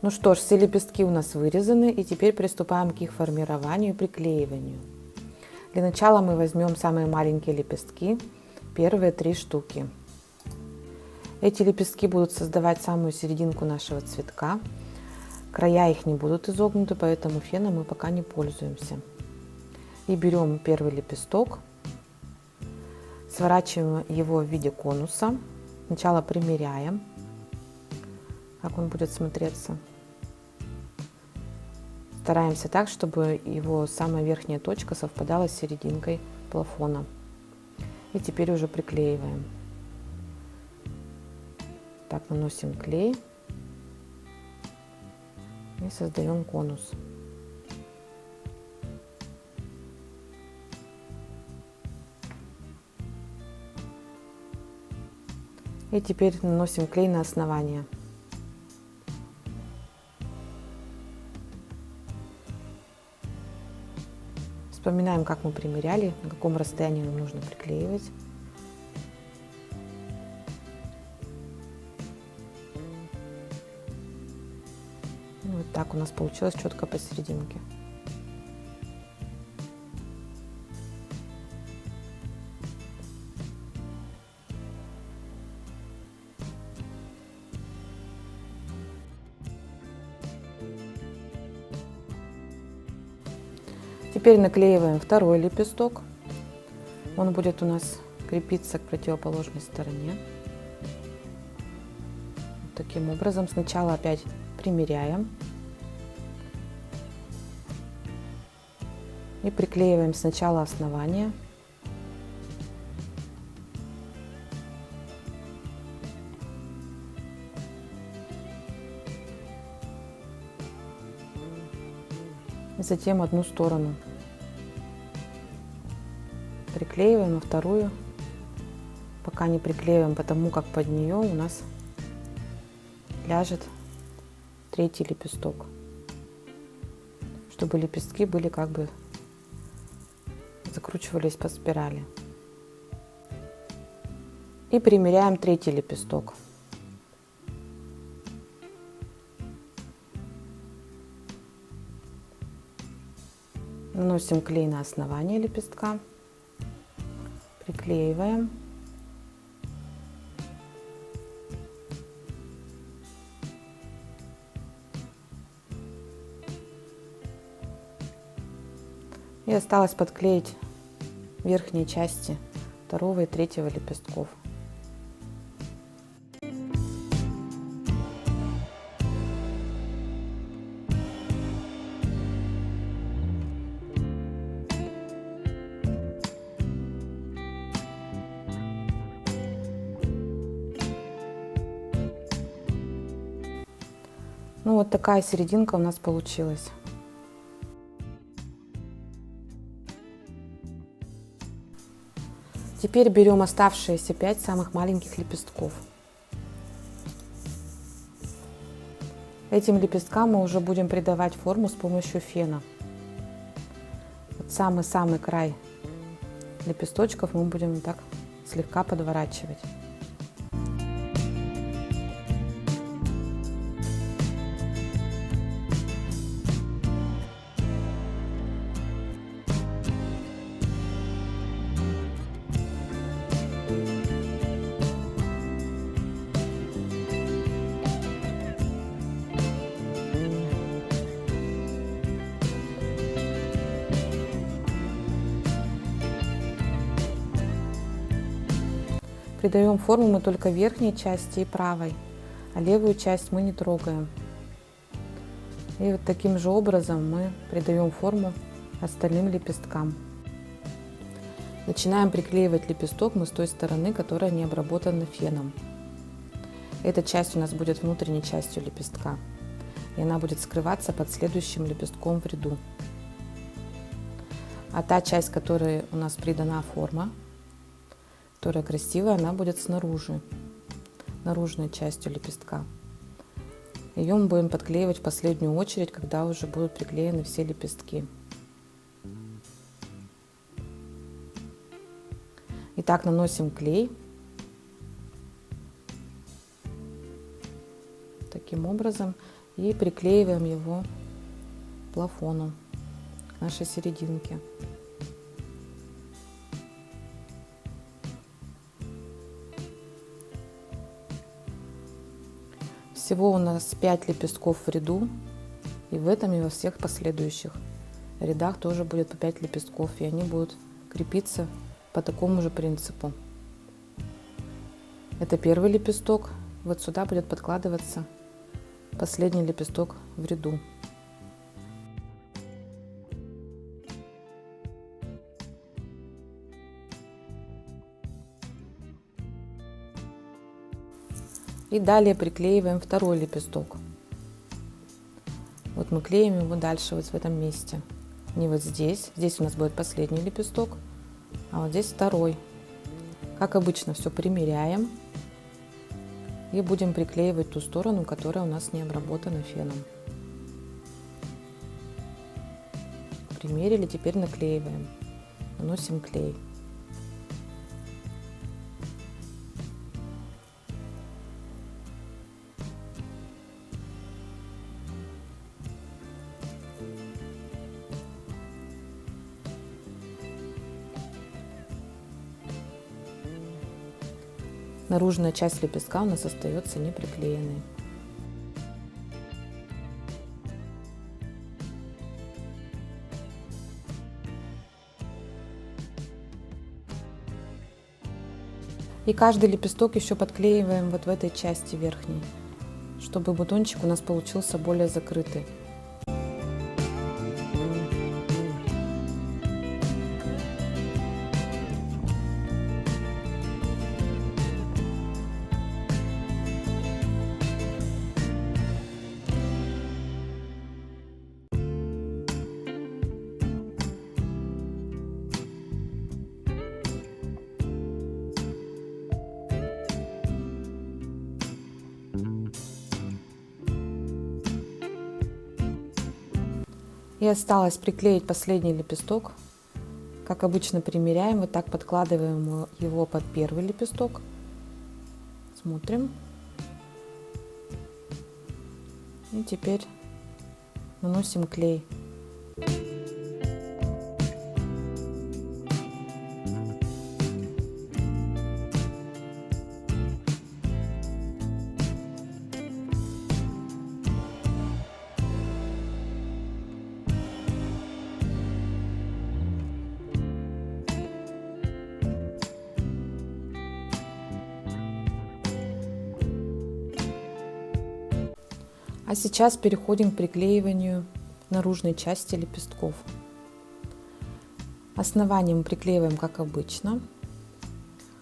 Ну что ж, все лепестки у нас вырезаны, и теперь приступаем к их формированию и приклеиванию. Для начала мы возьмем самые маленькие лепестки, первые 3 штуки. Эти лепестки будут создавать самую серединку нашего цветка. Края их не будут изогнуты, поэтому феном мы пока не пользуемся. И берем первый лепесток, сворачиваем его в виде конуса. Сначала примеряем, как он будет смотреться. Стараемся так, чтобы его самая верхняя точка совпадала с серединкой плафона. И теперь уже приклеиваем. Так, наносим клей и создаем конус. И теперь наносим клей на основание. Вспоминаем, как мы примеряли, на каком расстоянии нам нужно приклеивать. Вот так у нас получилось четко посерединке. Теперь наклеиваем второй лепесток. Он будет у нас крепиться к противоположной стороне. Вот таким образом сначала опять примеряем и приклеиваем сначала основание. И затем одну сторону приклеиваем, а вторую пока не приклеиваем, потому как под нее у нас ляжет третий лепесток, чтобы лепестки были как бы закручивались по спирали. И примеряем третий лепесток. Наносим клей на основание лепестка, приклеиваем. И осталось подклеить верхние части второго и третьего лепестков. Ну вот такая серединка у нас получилась. Теперь берем оставшиеся 5 самых маленьких лепестков. Этим лепесткам мы уже будем придавать форму с помощью фена. Вот самый-самый край лепесточков мы будем так слегка подворачивать. Придаем форму мы только верхней части и правой, а левую часть мы не трогаем. И вот таким же образом мы придаем форму остальным лепесткам. Начинаем приклеивать лепесток мы с той стороны, которая не обработана феном. Эта часть у нас будет внутренней частью лепестка, и она будет скрываться под следующим лепестком в ряду. А та часть, которой у нас придана форма, которая красивая, она будет снаружи, наружной частью лепестка. Ее мы будем подклеивать в последнюю очередь, когда уже будут приклеены все лепестки. Итак, наносим клей. Таким образом. и приклеиваем его к плафону, к нашей серединке. Всего у нас 5 лепестков в ряду, и в этом и во всех последующих рядах тоже будет по 5 лепестков, и они будут крепиться по такому же принципу. Это первый лепесток, вот сюда будет подкладываться последний лепесток в ряду. И далее приклеиваем второй лепесток. Вот мы клеим его дальше вот в этом месте. Не вот здесь. Здесь у нас будет последний лепесток, а вот здесь второй. Как обычно, все примеряем. И будем приклеивать ту сторону, которая у нас не обработана феном. Примерили, теперь наклеиваем. Наносим клей. Наружная часть лепестка у нас остается не приклеенной. И каждый лепесток еще подклеиваем вот в этой части верхней, чтобы бутончик у нас получился более закрытый. И осталось приклеить последний лепесток. Как обычно примеряем, вот так подкладываем его под первый лепесток. Смотрим. И теперь наносим клей. А сейчас переходим к приклеиванию наружной части лепестков. Основание мы приклеиваем как обычно,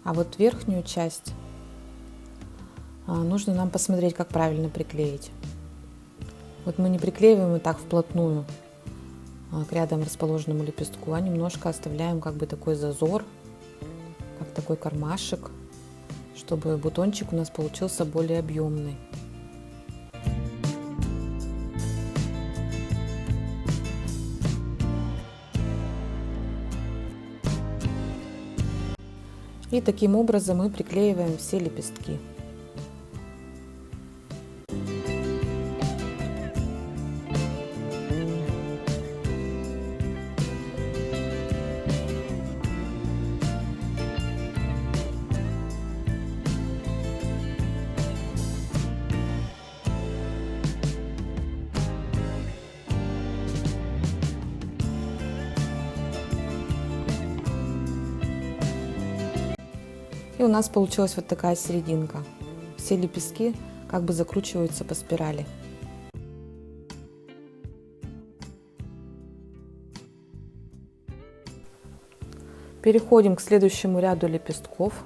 а вот верхнюю часть нужно нам посмотреть, как правильно приклеить. Вот мы не приклеиваем вот так вплотную к рядом расположенному лепестку, а немножко оставляем как бы такой зазор, как такой кармашек, чтобы бутончик у нас получился более объемный. И таким образом мы приклеиваем все лепестки. И у нас получилась вот такая серединка. Все лепестки как бы закручиваются по спирали. Переходим к следующему ряду лепестков.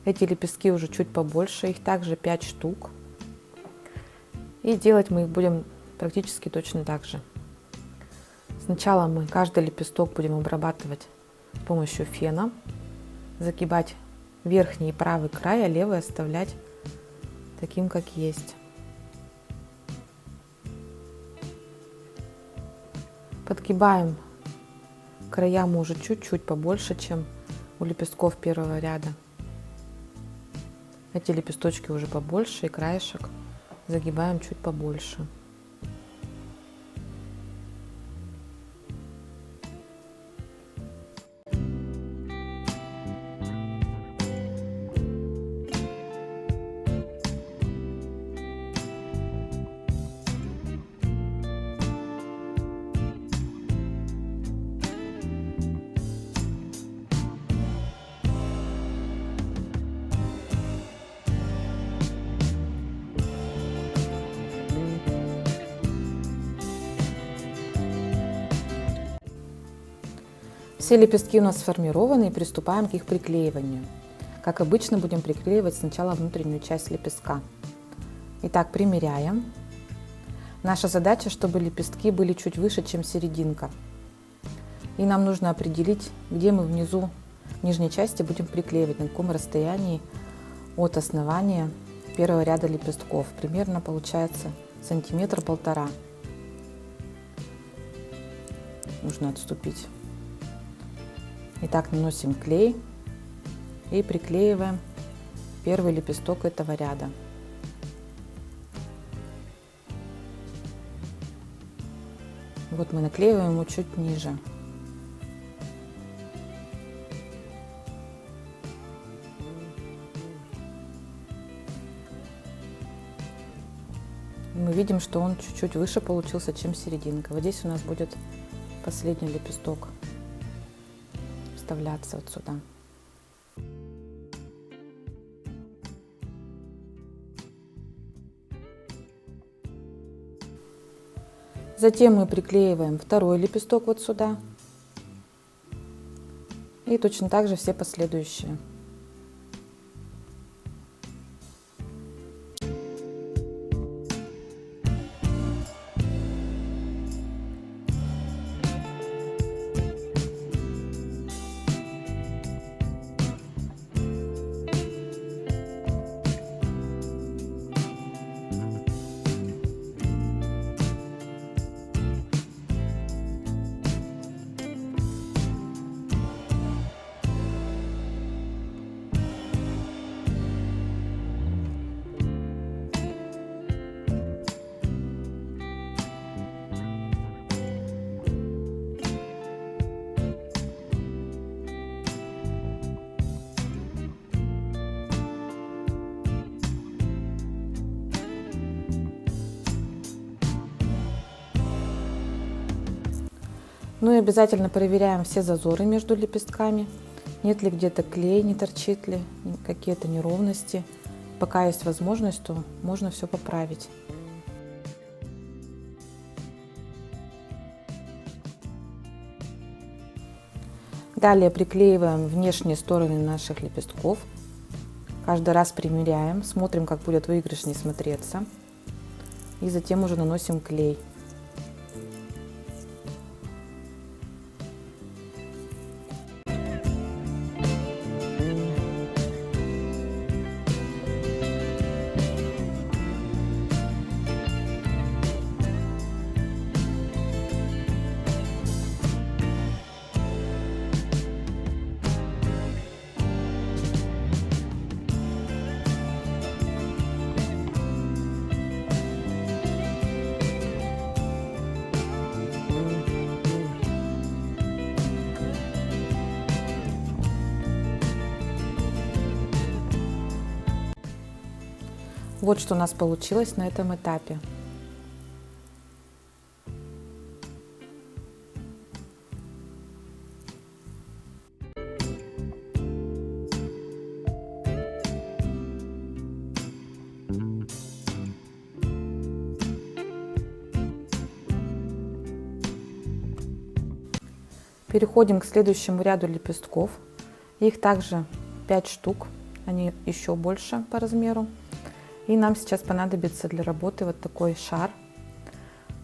Эти лепестки уже чуть побольше, их также 5 штук. И делать мы их будем практически точно так же. Сначала мы каждый лепесток будем обрабатывать с помощью фена, загибать верхний и правый край, а левый оставлять таким, как есть. Подгибаем края мы уже чуть-чуть побольше, чем у лепестков первого ряда. Эти лепесточки уже побольше, и краешек загибаем чуть побольше. Все лепестки у нас сформированы, и приступаем к их приклеиванию. Как обычно, будем приклеивать сначала внутреннюю часть лепестка. Итак, примеряем. Наша задача, чтобы лепестки были чуть выше, чем серединка. И нам нужно определить, где мы внизу, в нижней части будем приклеивать, на каком расстоянии от основания первого ряда лепестков. Примерно получается сантиметр-полтора. Нужно отступить. Итак, наносим клей и приклеиваем первый лепесток этого ряда. Вот мы наклеиваем его чуть ниже. Мы видим, что он чуть-чуть выше получился, чем серединка. Вот здесь у нас будет последний лепесток вставляться вот сюда. Затем мы приклеиваем второй лепесток вот сюда. И точно так же все последующие. Ну и обязательно проверяем все зазоры между лепестками. Нет ли где-то клей, не торчит ли, какие-то неровности. Пока есть возможность, то можно все поправить. Далее приклеиваем внешние стороны наших лепестков. Каждый раз примеряем, смотрим, как будет выигрышнее смотреться. И затем уже наносим клей. Вот что у нас получилось на этом этапе. Переходим к следующему ряду лепестков. Их также 5 штук, они еще больше по размеру. И нам сейчас понадобится для работы вот такой шар.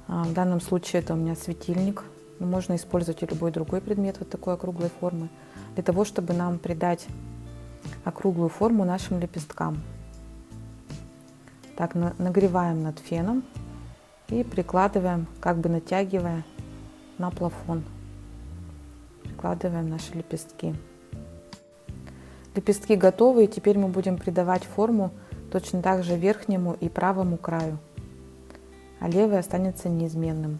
В данном случае это у меня светильник. Можно использовать и любой другой предмет вот такой округлой формы, для того, чтобы нам придать округлую форму нашим лепесткам. Так, нагреваем над феном и прикладываем, как бы натягивая на плафон. Прикладываем наши лепестки. Лепестки готовы, и теперь мы будем придавать форму точно так же верхнему и правому краю, а левый останется неизменным.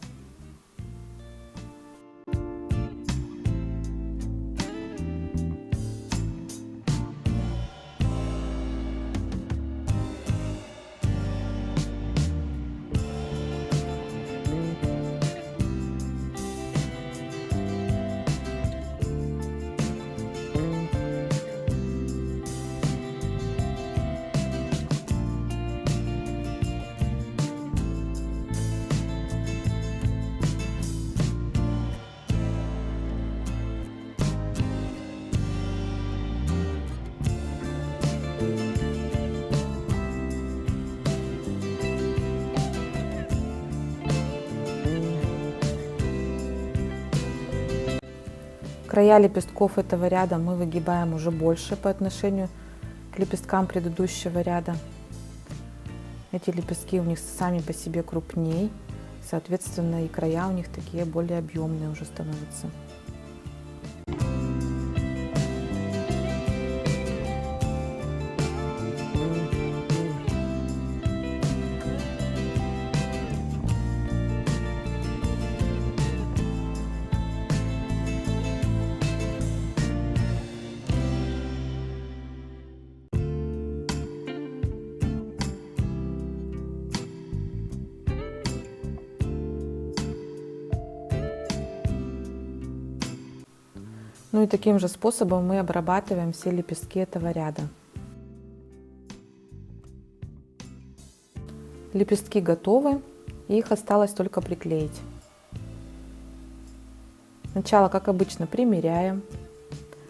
Края лепестков этого ряда мы выгибаем уже больше по отношению к лепесткам предыдущего ряда. Эти лепестки у них сами по себе крупней, соответственно, и края у них такие более объемные уже становятся. Ну и таким же способом мы обрабатываем все лепестки этого ряда. Лепестки готовы, и их осталось только приклеить. Сначала, как обычно, примеряем,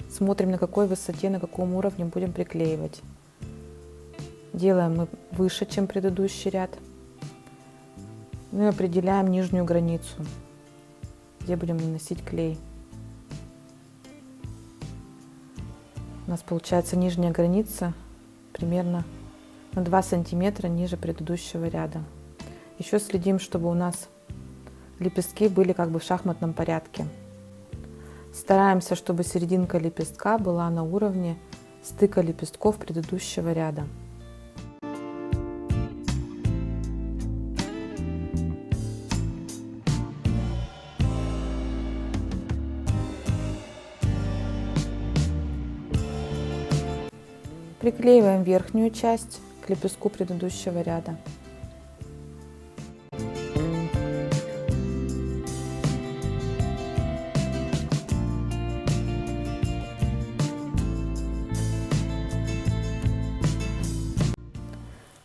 смотрим, на какой высоте, на каком уровне будем приклеивать. Делаем мы выше, чем предыдущий ряд. Ну и определяем нижнюю границу, где будем наносить клей. У нас получается нижняя граница примерно на 2 сантиметра ниже предыдущего ряда. Еще следим, чтобы у нас лепестки были как бы в шахматном порядке. Стараемся, чтобы серединка лепестка была на уровне стыка лепестков предыдущего ряда. Приклеиваем верхнюю часть к лепестку предыдущего ряда.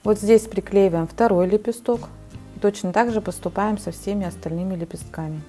Вот здесь приклеиваем второй лепесток. И точно так же поступаем со всеми остальными лепестками.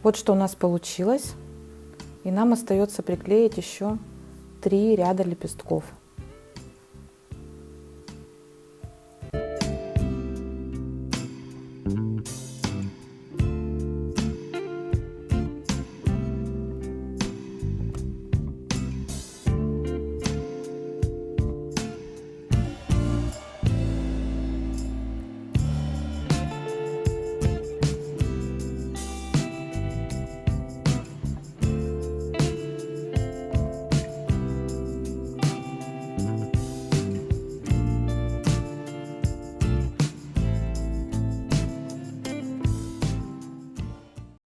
Вот что у нас получилось. И нам остается приклеить еще 3 ряда лепестков.